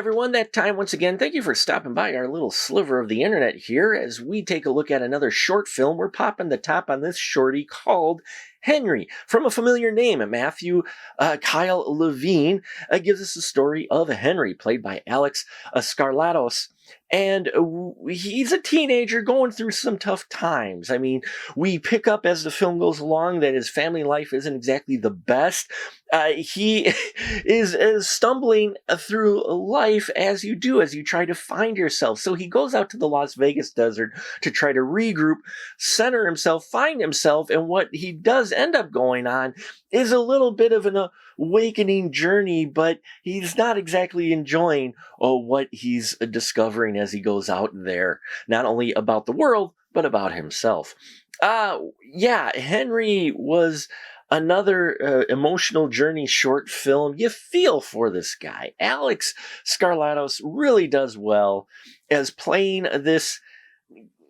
everyone, that time once again. Thank you for stopping by our little sliver of the internet here as we take a look at another short film. We're popping the top on this shorty called Henry, from a familiar name. Matthew Kyle Levine gives us the story of Henry, played by Alex Skarlatos. And he's a teenager going through some tough times. I mean, we pick up as the film goes along that his family life isn't exactly the best. He is stumbling through life as you do, as you try to find yourself. So he goes out to the Las Vegas desert to try to regroup, center himself, find himself. And what he does end up going on is a little bit of an awakening journey, but he's not exactly enjoying what he's discovering as he goes out there, not only about the world, but about himself. Henry was another emotional journey short film. You feel for this guy. Alex Skarlatos really does well as playing this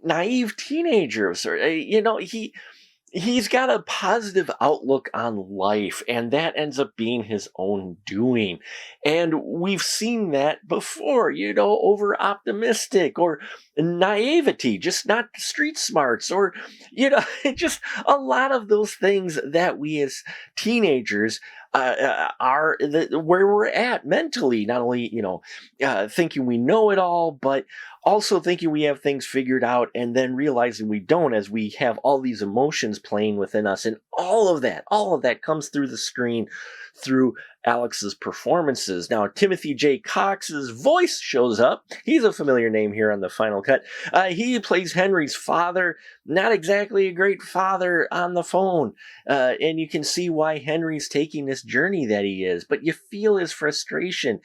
naive teenager. He's got a positive outlook on life, and that ends up being his own doing. And we've seen that before, over optimistic or naivety, just not street smarts, or, just a lot of those things that we as teenagers are where we're at mentally, not only, thinking we know it all, but also thinking we have things figured out and then realizing we don't, as we have all these emotions playing within us. And all of that comes through the screen through Alex's performances. Now, Timothy J. Cox's voice shows up. He's a familiar name here on the final cut. He plays Henry's father, not exactly a great father on the phone. And you can see why Henry's taking this journey that he is, but you feel his frustration.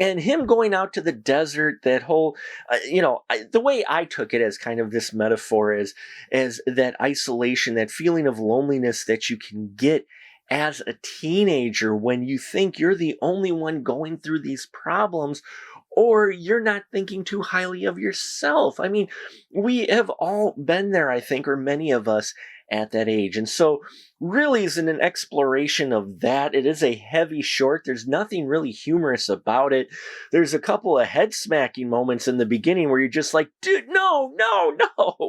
And him going out to the desert, that whole, the way I took it as kind of this metaphor is that isolation, that feeling of loneliness that you can get as a teenager when you think you're the only one going through these problems, or you're not thinking too highly of yourself. I mean, we have all been there, I think, or many of us at that age. And so really is an exploration of that. It is a heavy short. There's nothing really humorous about it. There's a couple of head smacking moments in the beginning where you're just like, dude, no,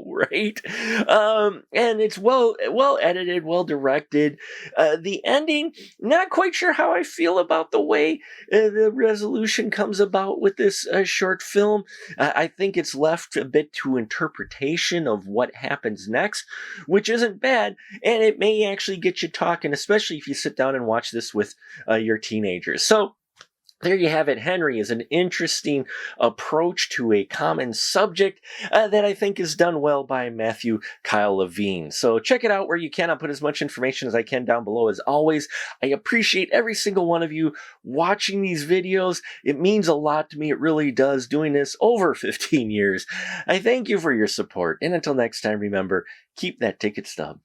right? And it's well edited, well directed. The ending, not quite sure how I feel about the way the resolution comes about with this short film. I think it's left a bit to interpretation of what happens next, which isn't bad, and it may actually get you talking, especially if you sit down and watch this with your teenagers. So there you have it. Henry is an interesting approach to a common subject that I think is done well by Matthew Kyle Levine. So check it out where you can. I'll put as much information as I can down below. As always, I appreciate every single one of you watching these videos. It means a lot to me. It really does. Doing this over 15 years. I thank you for your support. And until next time, remember, keep that ticket stub.